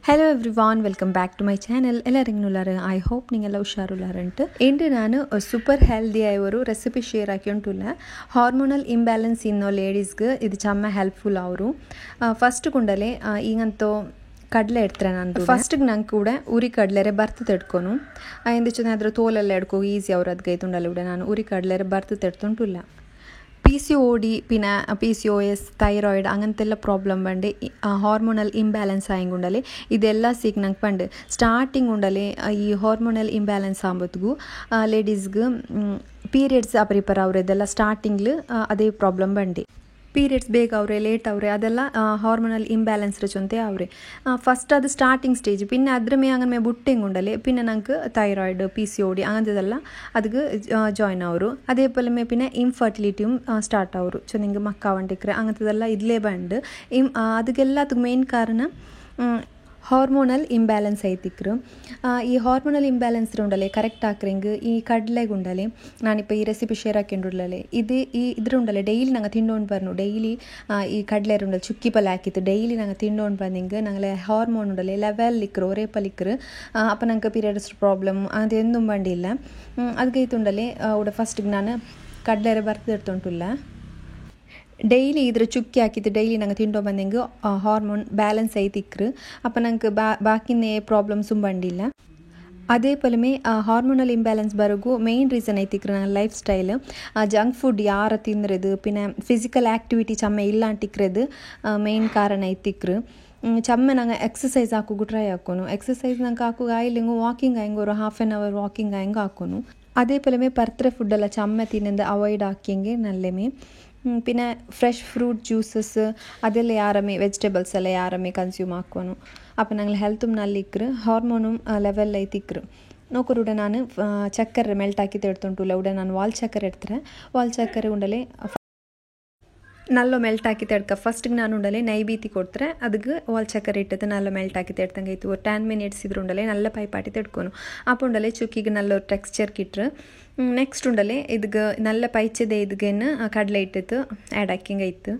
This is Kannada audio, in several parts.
Hello everyone, welcome back to my channel. ಎಲ್ಲರಿಂಗ್ನುಲ್ಲಾರ. ಐ ಹೋಪ್ ನಿಂಗೆಲ್ಲ ಹುಷಾರುಲ್ಲಾರಂಟು. ಇಂದು ನಾನು ಸೂಪರ್ ಹೆಲ್ದಿ ಆಯವರು ರೆಸಿಪಿ ಶೇರ್ ಹಾಕಿಂಟುಲ್ಲ. ಹಾರ್ಮೋನಲ್ ಇಂಬ್ಯಾಲೆನ್ಸ್ ಇನ್ನೋ ಲೇಡೀಸ್ಗೆ ಇದು ಚಮ್ಮ ಹೆಲ್ಪ್ಫುಲ್ ಅವರು. ಫಸ್ಟ್ ಕುಂಡಲೆ ಈಗಂತೂ ಕಡಲೆ ಇಡ್ತಾರೆ. ನಾನು ಫಸ್ಟಿಗೆ ನಂಗೆ ಕೂಡ ಉರಿ ಕಡಲೆರೆ ಬರ್ತು ತೆಡ್ಕೊನು ಇಂದು ಚೆನ್ನ ಅದ್ರ ತೋಲೆಲ್ಲ ಎಡ್ಕೋ ಈಸಿ ಅವ್ರು ಅದಕ್ಕೆ ಕೂಡ ನಾನು ಉರಿ ಕಡಲೆರೆ ಬರ್ತು ತೆಡ್ತುಂಟುಲ್ಲ. PCOD പിന്നെ PCOS തൈറോയിഡ് അങ്ങനത്തെ പ്രോബ്ലം പണ്ട് ഹാർമോണൽ ഇംബാലൻസ് ആയതുകൊണ്ടല്ലേ ഇതെല്ലാം സിഗ്നങ് പണ്ട് സ്റ്റാർട്ടിങ് ഉണ്ടല്ലേ ഈ ഹാർമോണൽ ഇംബാലൻസ് ആകുമ്പോഴത്തേಗೂ ಲೇಡೀಸ್ಗೆ ಪೀರಿಯಡ್ಸ್ ಪ್ರಿಪೇರ್ ಅವ್ರೆ ಇದೆಲ್ಲ ಸ್ಟಾರ್ಟಿಂಗ್ಲು ಅದೇ ಪ್ರಾಬ್ಲಮ್ ಬಂಡಿ. ಪೀರಿಯಡ್ಸ್ ಬೇಗ ಅವ್ರೆ ಲೇಟ್ ಅವ್ರೆ ಅದೆಲ್ಲ ಹಾರ್ಮೋನಲ್ ಇಂಬ್ಯಾಲೆನ್ಸ್ ರಚೊಂತೆ ಅವ್ರೆ. ಫಸ್ಟ್ ಅದು ಸ್ಟಾರ್ಟಿಂಗ್ ಸ್ಟೇಜ್ പിന്നെ ಅದ್ರ ಮೇ അങ്ങനെ ബുട്ടിങ് ഉണ്ടല്ലേ പിന്നെ ഞങ്ങൾക്ക് തൈറോയിഡ് PCOD അങ്ങനത്തെതെല്ലാം ಅದಕ್ಕೆ ಜಾಯ್ನ್ ಅವರು. അതേപോലെ പിന്നെ ഇൻഫെർട്ടിലിറ്റിയും ಸ್ಟಾರ್ಟ್ ಅವರು. ಸೊ ನಿಂಗೆ ಮಕ್ಕಾವಂಟಿಕ್ರೆ അങ്ങനത്തെದೆಲ್ಲ ಇದ್ಲೇ ಬಂದು ಅದಕ್ಕೆಲ್ಲದಕ್ಕೆ ಮೇನ್ ಕಾರಣ ಹಾರ್ಮೋನಲ್ ಇಂಬ್ಯಾಲೆನ್ಸ್ ಐತಿಕ್ರು. ಈ ಹಾರ್ಮೋನಲ್ ಇಂಬ್ಯಾಲೆನ್ಸ್ ಉಂಡಲೆ ಕರೆಕ್ಟ್ ಹಾಕ್ರಿಂಗ್ ಈ ಕಡ್ಲೆಗೆ ಉಂಡಲೆ ನಾನಿപ്പോൾ ಈ ರೆಸಿಪಿ ಶೇರ್ ಹಾಕಿಂಡುಳ್ಳಲೆ ಇದ್ರ ಉಂಡಲೆ ಡೈಲಿ ನಂಗೆ ತಿಂಡೋಂಡು ಬರ್ನು ಡೈಲಿ ಈ ಕಡ್ಲೆ ಉಂಡಲೆ ಚುಕ್ಕಿ ಪಲ್ಯ ಹಾಕಿತ್ತು ಡೈಲಿ ನಂಗೆ ತಿಂಡೋಂಡು ಬಂದಿಂಗೆ ನಂಗೆ ಹಾರ್ಮೋನ್ ಉಂಡಲೆ ಲೆವೆಲ್ ಇಕ್ಕರು ರೇಪಲಿಕ್ಕರು ಅಪ್ಪ ನಂಗೆ ಪೀರಿಯಡ್ಸ್ ಪ್ರಾಬ್ಲಮ್ ಅದು ಎಂದೂ ಬಂಡಿಲ್ಲ. ಅದಕ್ಕೆ ಉಂಡಲೆ ಉಡ ಫಸ್ಟಿಗೆ ನಾನು ಕಡ್ಲೆರೆ ಬರ್ತಿಡ್ತುಂಟುಲ್ಲ. ಡೈಲಿ ಇದ್ರ ಚುಕ್ಕಿ ಹಾಕಿದ್ದು ಡೈಲಿ ನಂಗೆ ತಿಂಡೋ ಬಂದಂಗೆ ಹಾರ್ಮೋನ್ ಬ್ಯಾಲೆನ್ಸ್ ಐತಿಕ್ರು ಅಪ್ಪ ನಂಗೆ ಬಾಕಿನೇ ಪ್ರಾಬ್ಲಮ್ಸು ಬಂಡಿಲ್ಲ. അതേപോലെ ഹാർമോണൽ ഇംബാലൻസ് ബറഗു മെയിൻ റീസൺ ಐತಿಕ್ರು ನನ್ನ ಲೈಫ್ ಸ್ಟೈಲ್. ಜಂಕ್ ಫುಡ್ ಯಾರ ತಿಂದ್ರದು പിന്നെ ಫಿಸಿಕಲ್ ಆ್ಯಕ್ಟಿವಿಟಿ ಚಮ್ಮ ಇಲ್ಲಾಂಟಿಕ್ರದು ಮೇನ್ ಕಾರಣ ಐತಿಕ್ರು. ಚಮ್ಮ ನಂಗೆ ಎಕ್ಸಸೈಸ್ ಹಾಕೋಗು ಟ್ರೈ ಹಾಕೋನು. ಎಕ್ಸಸೈಸ್ ನಂಗೆ ಹಾಕುಗ ಆಯ್ಲಿಂಗು ವಾಕಿಂಗ್ ಆಯ್ಂಗೆ ഒരു ಹಾಫ್ ಆನ್ ಅವರ್ ವಾಕಿಂಗ್ ಆಯ್ಂಗೆ ಹಾಕೋನು. അതേപോലെ പർത്ര ഫുഡെല്ലാം ചമ്മ തിന്നത് അവോയ്ഡ് ആക്കിയെങ്കിൽ നല്ലമേ. പിന്നെ ഫ്രഷ് ഫ്രൂട്ട് ജ്യൂസസ് ಅದೆಲ್ಲ ಯಾರಮ್ಮೆ ವೆಜಿಟೇಬಲ್ಸ್ ಎಲ್ಲ ಯಾರಮ್ಮೆ ಕನ್ಸ್ಯೂಮ್ ಹಾಕೋನು ಅಪ್ಪ ನಂಗೆ ಹೆಲ್ತುം ನಲ್ಲಿಕ್ರು ಹಾರ್ಮೋನುം ಲೆವೆಲ್ ಐತಿಕ್ರು. ನೋಕರುಡ ನಾನು ಚಕ್ಕರೆ ಮೆಲ್ಟ್ ಹಾಕಿ ತೆಡ್ತುಂಟುಲ್ಲ ಉಡ ನಾನು ವಾಲ್ ಚಕ್ಕರೆ ಇಡ್ತಾರೆ. ವಾಲ್ ಚಕ್ಕರೆ ಉಂಡಲೆ ನಲ್ಲೋ ಮೆಲ್ಟ್ ಹಾಕಿ ತೆಡ್ಕ ಫಸ್ಟಿಗೆ ನಾನು ಉಂಡಲೆ ನೈವೇತಿ ಕೊಡ್ತಾರೆ ಅದಕ್ಕೆ ವಾಲ್ ಚಕ್ಕರೆ ಇಟ್ಟದ್ದು ನಲ್ಲ ಮೆಲ್ಟ್ ಹಾಕಿ ತೆಡ್ತಂಗೆ ಆಯ್ತು. ಒಂದು 10 minutes ಇದ್ರ ಉಂಡಲೆ ನಲ್ಲ ಪೈಪಾಟಿ ತೆಡ್ಕೊನು ಅಪ್ಪ ಉಂಡಲೆ ಚುಕ್ಕಿಗೆ ನಲ್ಲ ಟೆಕ್ಸ್ಚರ್ ಕಿಟ್ರು. ನೆಕ್ಸ್ಟ್ ಉಂಡಲೆ ಇದಕ್ಕೆ ನಲ್ಲ ಪೈಚದೆ ಇದಕ್ಕೇನು ಕಡಲೆ ಇಟ್ಟಿತ್ತು ಆ್ಯಡ್ ಹಾಕಿಂಗೆ ಆಯ್ತು.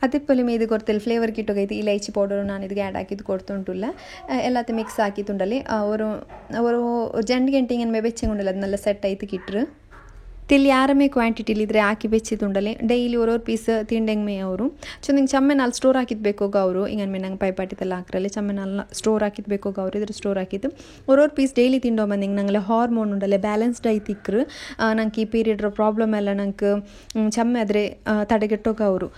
അതേപോലെ ഇത് കുറത്തിൽ ഫ്ലേവർ കിട്ടുകയത്ത് ഇലൈച്ചി പൗഡർ ನಾನು ಇದಕ್ಕೆ ಆ್ಯಡ್ ಹಾಕಿದ್ದು ಕೊಡ್ತುಂಟುಲ್ಲ ಎಲ್ಲತ್ತೆ ಮಿಕ್ಸ್ ಹಾಕಿತ್ತುಂಡಲ್ಲಿ ಅವರು 2 ಗಂಟೆಗೆ ಏನು ಬೆಚ್ಚಂಗುಂಡಲ್ಲ ಅದನ್ನೆಲ್ಲ ಸೆಟ್ ಆಯ್ತು ಕಿಟ್ರು. ತಿಲ್ಲಿ ಯಾರಮೇ ಕ್ವಾಂಟಿಟಿಲಿದ್ರೆ ಹಾಕಿ ಬೆಚ್ಚಿತ್ತುಂಡಲೆ ಡೈಲಿ ஒரு ಪೀಸ್ ತಿಂಡೆಂಗೆ ಮೇ ಅವರು ಚಂದಿಂಗೆ ಚಮ್ಮೆನಲ್ಲಿ ಸ್ಟೋರ್ ಹಾಕಿದ್ಬೇಕೋಗ ಅವರು ಹಿಂಗನ್ ಮೇ ನಂಗೆ ಪೈಪಾಟಿತೆಲ್ಲ ಹಾಕ್ರಲ್ಲಿ ಚಮ್ಮೆನಲ್ಲಿ ಸ್ಟೋರ್ ಹಾಕಿದ್ಬೇಕೋಗ ಅವರು ಇದ್ರ ಸ್ಟೋರ್ ಹಾಕಿದ್ದು ஒரு ಪೀಸ್ ಡೈಲಿ ತಿಂಡೋ ಬಂದಿಂಗೆ ನಂಗೆ ಹಾರ್ಮೋನ್ ಉಂಡಲೆ ಬ್ಯಾಲೆನ್ಸ್ಡ್ ಐತಿಕ್ರು ನಂಗೆ ಈ ಪೀರಿಯಡ್ ಪ್ರಾಬ್ಲಮ್ ಎಲ್ಲ ನಂಗೆ ಚಮ್ಮೆ ಆದರೆ ತಡೆಗೆಟ್ಟೋಗ ಅವರು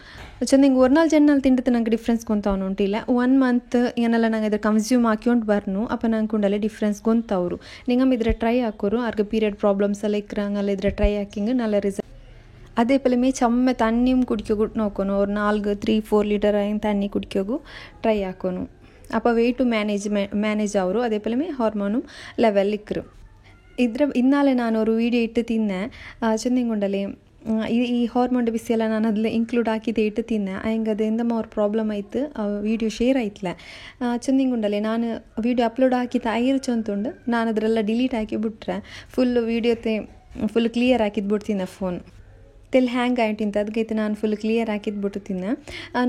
ಚಂದಿಂಗೆ ಒರ್ನಾಲ್ ಜನ್ನಲ್ಲಿ ತಿಂಡಿದ್ದು ನಂಗೆ ಡಿಫ್ರೆನ್ಸ್ ಗೊಂತವನು ಉಂಟಿಲ್ಲ. 1 month ಏನೆಲ್ಲ ನಂಗೆ ಇದ್ರ ಕನ್ಸ್ಯೂಮ್ ಹಾಕ್ಕೊಂಡು ಬರ್ನು ಅಪ್ಪ ನಂಗೆ ಉಂಡಲೆ ಡಿಫ್ರೆನ್ಸ್ ಗೊಂತವರು ನಿಂಗಮ್ಮ ಇದ್ರೆ ಟ್ರೈ ಹಾಕೋರು ಅವ್ರಿಗೆ ಪೀರಿಯಡ್ ಪ್ರಾಬ್ಲಮ್ಸ್ ಎಲ್ಲ ಇಕ್ರಂಗಲ್ಲ ಇದ್ರೆ ಟ್ರೈ ಹಾಕಿಂಗ್ നല്ല ರಿಸಲ್ಟ್. അതേപോലെ ചമ്മ തണ്ണിയും കുടിക്കോകു നോക്കുന്നു ഒരു 3-4 ಲೀಟರ್ തണ്ണി കുടിക്കോകു ട്രൈ ಹಾಕೋನು ಅಪ್ಪ ವೆಯ್ಟು ಮ್ಯಾನೇಜ್ ಅವರು. അതേപോലെ ಹಾರ್ಮೋನು ಲೆವೆಲ್ ಇಕ್ಕರು. ಇನ್ನಾಲೆ ನಾನು ಅವರು ವೀಡಿಯೋ ಇಟ್ಟು ತಿನ್ನೆ ಚಂದಿಂಗುಂಡಲೆ ಈ ಹಾರ್ಮೋನ್ ಬಿಸಿ ಎಲ್ಲ ನಾನು ಅದ್ರಲ್ಲಿ ಇನ್ಕ್ಲೂಡ್ ಹಾಕಿದ್ದೆ ಇಟ್ಟು ತಿನ್ನೆ ಹಂಗೆ ಅದರಿಂದ ಅವ್ರ ಪ್ರಾಬ್ಲಮ್ ಆಯ್ತು ವೀಡಿಯೋ ಶೇರ್ ಆಯ್ತಲ್ಲ ಚಂದಿಂಗುಂಡಲೆ ನಾನು ವೀಡಿಯೋ ಅಪ್ಲೋಡ್ ಹಾಕಿದ್ದು ಐರು ಚಂತುಂಡು ನಾನು ಅದರೆಲ್ಲ ಡಿಲೀಟ್ ಹಾಕಿ ಬಿಟ್ರೆ ಫುಲ್ ಕ್ಲಿಯರ್ ಹಾಕಿದ್ದು ಬಿಡ್ತೀನಿ ಫೋನ್ ತೆಲ್ಲಿ ಹ್ಯಾಂಗ್ ಆಯ್ತಿಂತ ಅದಕ್ಕೈತೆ ನಾನು ಫುಲ್ ಕ್ಲಿಯರ್ ಹಾಕಿದ್ದು ಬಿಡ್ತೀನಿ.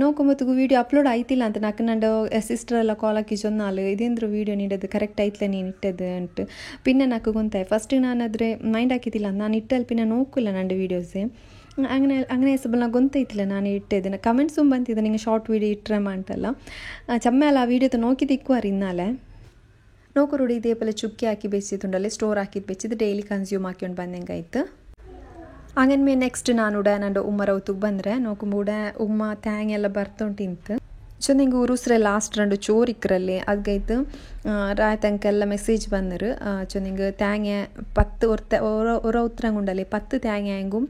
ನೋಕೊಂಬತ್ತಿಗೂ ವೀಡಿಯೋ ಅಪ್ಲೋಡ್ ಆಯ್ತಿಲ್ಲ ಅಂತ ನಾಲ್ಕು ನಂಡು ಸಿಸ್ಟರೆಲ್ಲ ಕಾಲ್ ಹಾಕಿ ಚೊನ್ನಾಲು ಇದೇಂದ್ರು ವೀಡಿಯೋ ನೀಡೋದು ಕರೆಕ್ಟ್ ಆಯ್ತಲ್ಲ ನೀನು ಇಟ್ಟದ್ದು ಅಂಟು ಪಿನ್ನ ನಾಲ್ಕು ಗೊಂತಾಯಿ ಫಸ್ಟಿಗೆ ನಾನು ಅದ್ರೆ ಮೈಂಡ್ ಹಾಕಿದ್ದಿಲ್ಲ ನಾನು ಇಟ್ಟಲ್ಲಿ ಪಿನ್ನ ನೋಕಿಲ್ಲ ನಂದು ವೀಡಿಯೋಸೇ അങ്ങനെ ಹೆಸಬಲ್ಲ ಗೊತ್ತೈತಿಲ್ಲ ನಾನು ಇಟ್ಟಿದ್ದೇನೆ. ಕಮೆಂಟ್ಸುം ಬಂತಿದ್ದೆ ನಿಂಗೆ ಶಾರ್ಟ್ ವೀಡಿಯೋ ಇಟ್ಟರಮ್ಮ ಅಂತಲ್ಲ ಚಮ್ಮ ಅಲ್ಲ ಆ ವೀಡಿಯೋತ ನೋಕಿದ್ದು ಇಕ್ಕುವಾರ ಇನ್ನಾಲೆ ನೋಕರುಡಿ ಇದೇಪಲ್ಲ ಚುಕ್ಕಿ ಹಾಕಿ ಬೆಚ್ಚಿತ್ತುಂಡಲ್ಲಿ ಸ್ಟೋರ್ ಹಾಕಿದ್ದು ಬೆಚ್ಚಿದ್ದು ಡೈಲಿ ಕನ್ಸ್ಯೂಮ್ ಹಾಕ್ಕೊಂಡು ಬಂದಂಗೆ ಆಯ್ತು. അങ്ങനെ മേ നെക്സ്റ്റ് ನಾನುಡ ನನ್ನ ಉಮ್ಮ ರೌತಿಗೆ ಬಂದರೆ ನೋಕುಂಬೂಡ ಉಮ್ಮ ತ್ಯಾಂಗ್ ಎಲ್ಲ ಬರ್ತುಂಟಿಂತು ಸೊ ನಿಂಗೆ ಉರುಸ್ರೆ ಲಾಸ್ಟ್ 2 ಚೋರಿಕ್ರಲ್ಲಿ ಅದಕ್ಕೈತು ರಾಯ್ತಂಕೆಲ್ಲ ಮೆಸೇಜ್ ಬಂದರು ಸೊ ನಿಂಗೆ ತ್ಯಾಂಗೆ 10 ಉತ್ತರಂಗುಂಡಲೆ 10 ತ್ಯಾಂಗೆ ಹೆಂಗು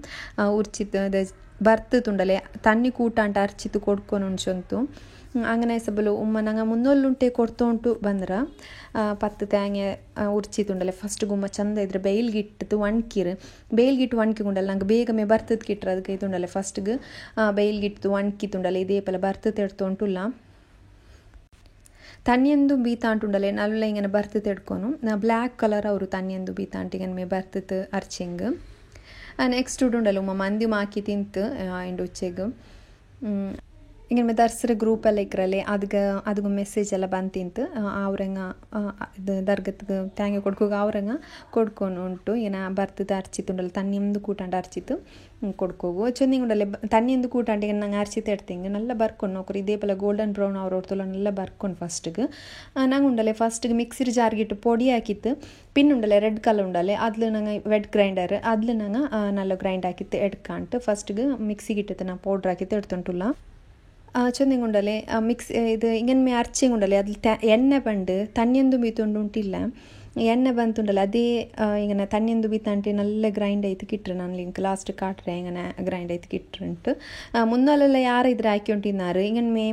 ಉರ್ಚಿತ್ತು ಬರ್ತುಂಡಲೆ ತಣ್ಣಿ ಕೂಟ ಅಂತ ಅರ್ಚಿತ್ತು ಕೊಡ್ಕೊಂಡು ಉಂಚಂತು അങ്ങനെ ಸಬಲು ಉಮ್ಮ ನಂಗೆ ಮುನ್ನೊಲ್ಲುಂಟೆ ಕೊಡ್ತು ಉಂಟು ಬಂದ್ರೆ 10 ತ್ಯಾಂಗೆ ಉರ್ಚಿತ್ತುಂಡಲೆ ಫಸ್ಟ್ ಗುಮ್ಮ ಚಂದ ಇದ್ರೆ ಬೇಲ್ಗಿಟ್ಟು ಒಣ್ಕಿಗುಂಡಲ್ಲ ನಂಗೆ ಬೇಗಮೇ ಬರ್ತದ ಕಿಟ್ರೆ ಅದಕ್ಕೆ ಇತ್ತುಂಡಲೆ ಫಸ್ಟ್ಗೆ ಬೇಲ್ಗಿಟ್ಟು ಒಣ್ಕಿತ್ತುಂಡಲೆ ಇದೇ ಪಲ ಬರ್ತದೆ ಎಡ್ತು ಉಂಟುಲ್ಲ ತಣ್ಣಿಯಂದು ಬೀತಾಂಟುಂಡಲೆ ನಲ್ಲ ಹಿಂಗೆ ಬರ್ತದೆ ಎಡ್ಕೊನು ಬ್ಲ್ಯಾಕ್ ಕಲರ್ ಅವರು ತಣ್ಣಿಯಂದು ಬೀತಾಂಟಿಗನ್ಮೇ ಬರ್ತದೆ ಅರ್ಚಿಂಗ್. ನೆಕ್ಸ್ಟ್ ಉಂಡಲ್ಲ ಉಮ್ಮ ಮಂದಿ ಮಾಕಿ ತಿಂತು ಇಂಡು ಉಚ್ಚೆಗೆ ಹಿಂಗೆ ಮತ್ತೆ ದರ್ಸರ ಗ್ರೂಪೆಲ್ಲ ಇಕ್ಕರಲ್ಲಿ ಅದಕ್ಕೆ ಮೆಸೇಜ್ ಎಲ್ಲ ಬಂತಿಂತು ಅವ್ರಂಗ ಇದು ದರ್ಗತ್ಗೆ ತ್ಯಾಂಗೆ ಕೊಡ್ಕೋಗ ಅವ್ರಂಗ ಕೊಡ್ಕೊಂಡು ಉಂಟು ಏನ ಬರ್ತದೆ ಅರ್ಚಿತ್ತುಂಡಲ್ಲ ತನ್ನಿಂದು ಕೂಟಂಡು ಅರ್ಚಿತ್ತು ಕೊಡ್ಕೋಗು ಚಂದಿಂಗ್ ಉಂಡಲ್ಲ ತನ್ನಿಂದು ಕೂಟಂಡಿಗೆ ನಂಗೆ ಅರ್ಚಿತ್ತು ಎಡ್ತಿಂಗೆ ನಲ್ಲ ಬರ್ಕೊಂಡು ನೋಕ್ರು ಇದೇ ಪಲ ಗೋಲ್ಡನ್ ಬ್ರೌನ್ ಅವ್ರವ್ರತಲ್ಲ ನಲ್ಲ ಬರ್ಕೊಂಡು ಫಸ್ಟಿಗೆ ನಂಗೆ ಉಂಡಲೆ ಫಸ್ಟಿಗೆ ಮಿಕ್ಸಿರ್ ಜಾರ್ಗಿಟ್ಟು ಪೊಡಿ ಹಾಕಿತ್ತು ಪಿನ್ ಉಂಡಲೆ ರೆಡ್ ಕಲರ್ ಉಂಡಲೆ ಅದ್ಲು ನಂಗೆ ವೆಟ್ ಗ್ರೈಂಡರ್ ಅದ್ಲು ನಂಗೆ ನಲ್ಲ ಗ್ರೈಂಡ್ ಹಾಕಿತ್ತು ಎಡ್ಕಂಟು ಫಸ್ಟಿಗೆ ಮಿಕ್ಸಿಗೆ ಇಟ್ಟಿತ್ತು ನಾ ಪೌಡ್ರ್ ಹಾಕಿತ್ತು ಎಡ್ತುಂಟುಲ್ಲ ಚಂದಿಂಗ್ ಉಂಡಲೆ ಇದು ಹಿಂಗೆ ಅರ್ಚಿಂಗ್ ಉಂಡಲೆ ಅದ್ಲಿ ಎಣ್ಣೆ ಬಂಡು ತಣ್ಣಿಯೊಂದು ಬೀತುಂಡು ಉಂಟಿಲ್ಲ ಎಣ್ಣೆ ಬಂತುಂಡಲ್ಲ ಅದೇ ಹಿಂಗೆ ತಣ್ಣಿಯೊಂದು ಬೀತಂಟೆ ನಲ್ಲ ಗ್ರೈಂಡ್ ಆಯ್ತು ಕಿಟ್ರು ನಾನು ಲಿಂಕ್ ಲಾಸ್ಟ್ ಕಾಟ್ರೆ ಹಿಂಗೆ ಗ್ರೈಂಡ್ ಆಯ್ತು ಕಿಟ್ರುಂಟು ಮುನ್ನಲೆಲ್ಲ ಯಾರು ಇದ್ರೆ ಹಾಕಿ ಉಂಟಿನಾರು ಹಿಂಗೆ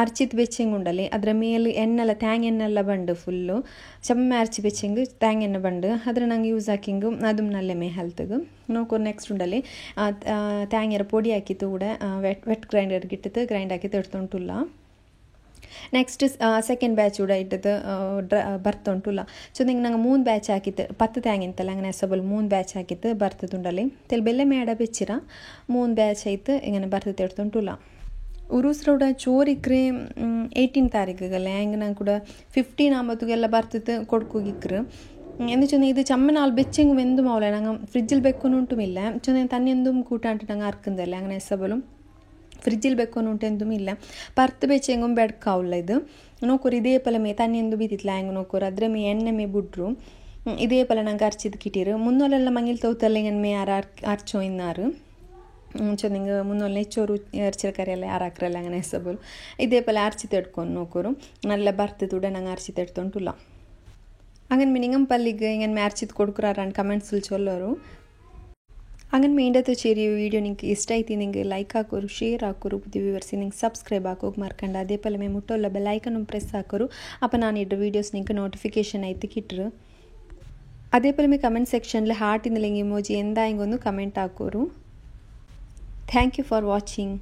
ಅರ್ಚಿತ್ ಬೆಚ್ಚಿಂಗ್ ಉಂಡಲೆ ಅದರ ಮೇಲೆ ಎಣ್ಣೆಲ್ಲ ತ್ಯಾಂಗ್ ಎಣ್ಣೆಲ್ಲ ಬಂಡು ಫುಲ್ಲು ಚಮ್ಮೆ ಅರ್ಚಿ ಬೆಚ್ಚಿಂಗ್ ತ್ಯಾಂಗ್ ಎಣ್ಣೆ ಬಂಡು ಅದ್ರ ನಂಗೆ ಯೂಸ್ ಹಾಕಿಂಗು ಅದು ನಲ್ಲೆ ಮೇ ಹೆಲ್ತ್ಗೆ ನೋಡ್ಕೊಂಡು ನೆಕ್ಸ್ಟ್ ಉಂಡಲೆ ತ್ಯಾಂಗ್ಯರ ಪೊಡಿ ಹಾಕಿತ್ತು ಕೂಡ ವೆಟ್ ಗ್ರೈಂಡರ್ಗೆ ಇಟ್ಟಿತ್ತು ಗ್ರೈಂಡ್ ಹಾಕಿತ್ತು ಎಡ್ತುಂಟುಲ್ಲ ನೆಕ್ಸ್ಟ್ ಸೆಕೆಂಡ್ ಬ್ಯಾಚ್ ಕೂಡ ಇಟ್ಟದ್ದು ಬರ್ತುಂಟುಲ್ಲ ಚಂದಿಂಗೆ ನಂಗೆ 3 ಬ್ಯಾಚ್ ಹಾಕಿತ್ತು 10 ತ್ಯಾಂಗಿಂತಲ್ಲ ಹಂಗೆ ನೆಸಬಲ್ 3 ಬ್ಯಾಚ್ ಹಾಕಿತ್ತು ಬರ್ತದುಂಡಲ್ಲಿ ತೆಲ್ ಬೆಲ್ಲೆ ಮೇಡ ಬೆಚ್ಚಿರ 3 ಬ್ಯಾಚ್ ಆಯ್ತು ಹಿಂಗೆ ಬರ್ತದೆ ಎಡ್ತುಂಟುಲ್ಲ ಉರುಸ್ ರೋಡ ಚೋರಿಕ್ರೆ 18 ತಾರೀಕಿಗಲ್ಲ ಹೆಂಗೆ ನಂಗೆ ಕೂಡ 15 ಆಂಬತ್ತುಗೆಲ್ಲ ಬರ್ತಿತ್ತು ಕೊಡ್ಕೋಗಿಕ್ರು ಎಂದು ಚಂದ ಇದು ಚಮ್ಮ ನಾಲ್ ಬೆಚ್ಚಿಂಗ್ ವೆಂದು ಮೌಲ ನಂಗೆ ಫ್ರಿಜ್ಜಿಲ್ ಬೆಕ್ಕೊಂಡು ಉಂಟುಮಿಲ್ಲ ಚಂದ ತನ್ನೆಂದು ಕೂಟ ಅಂಟು ನಂಗೆ ಅರ್ಕಂದಲ್ಲ ಹಂಗೆ ನೆಸಬಲು ಫ್ರಿಜ್ಜಿಲ್ ಬೆಕ್ಕೊಂಡು ಉಂಟೆಂದು ಇಲ್ಲ ಪರ್ತ್ ಬೆಚ್ಚೆಂಗೂ ಬೆಡ್ಕಾವಲ್ಲ ಇದು ನೋಕೋರು ಇದೇ ಪಲ ಮೇ ತನ್ನೆಂದು ಬೀತಿತ್ಲ ಹೆಂಗೆ ನೋಕೋರು ಅದ್ರ ಮೇ ಎಣ್ಣೆ ಮೇ ಬಿಡ್ರು ಇದೇ ಪಲ ನಂಗೆ ಅರ್ಚಿದ್ ಕಿಟ್ಟಿರು ಮುನ್ನೋಲೆಲ್ಲ ಮಂಗಿಲ್ ತೌತಲ್ಲ ಹಿಂಗೆ ಮೇ ಯಾರು ಅರ್ಚೋ ಇನ್ನಾರು ಚಂದಿಂಗೆ ಮುನ್ನೋಲ್ ನೆಚ್ಚೋರು ಅರ್ಚಿರ ಕರೆಯಲ್ಲ ಯಾರು ಹಾಕ್ರಲ್ಲ ಹಂಗೆ ಹೆಸಬಲು ಇದೇ ಪಲ ಅರ್ಚಿ ತೆಡ್ಕೊಂಡು ನೋಕೋರು ನಲ್ಲ ಬರ್ತದೆ ಕೂಡ ನಂಗೆ ಅರ್ಚಿ ತೆಡ್ತುಂಟುಲ್ಲ ಹಂಗನ್ ಮೇ ನಿಂಗಮ್ ಪಲ್ಲಿಗೆ ಹಿಂಗೆ ಅರ್ಚಿದ್ ಕೊಡ್ಕುರಾರ ಅಂಡ್ ಕಮೆಂಟ್ಸಲ್ಲಿ ಚೊಲ್ಲೋರು ಹಂಗನ್ ಮೇಂಡತ್ತು ಚೇರಿ ವೀಡಿಯೋ ನಿಂಗೆ ಇಷ್ಟ ಐತಿ ನಿಂಗೆ ಲೈಕ್ ಹಾಕೋರು ಶೇರ್ ಹಾಕೋರು ಬುದ್ಧಿ ವಿವರಿಸಿ ನಿಂಗೆ ಸಬ್ಸ್ಕ್ರೈಬ್ ಹಾಕೋಗಿ ಮರ್ಕಂಡು ಅದೇ ಪಲ ಮೇ ಮುಟ್ಟೋಲ್ಲ ಬೆಲ್ಲೈಕನ್ನು ಪ್ರೆಸ್ ಹಾಕೋರು ಅಪ್ಪ ನಾನು ಇಡ್ರ ವೀಡಿಯೋಸ್ ನಿಂಗೆ ನೋಟಿಫಿಕೇಶನ್ ಐತಿ ಕಿಟ್ರು ಅದೇ ಪಲ ಮೇ ಕಮೆಂಟ್ ಸೆಕ್ಷನ್ಲಿ ಹಾರ್ಟಿಂದ ಲಿಂಗ್ ಇಮೋಜಿ ಎಂದ ಹಿಂಗೊಂದು ಕಮೆಂಟ್ ಹಾಕೋರು ಥ್ಯಾಂಕ್ ಯು ಫಾರ್ ವಾಚಿಂಗ್.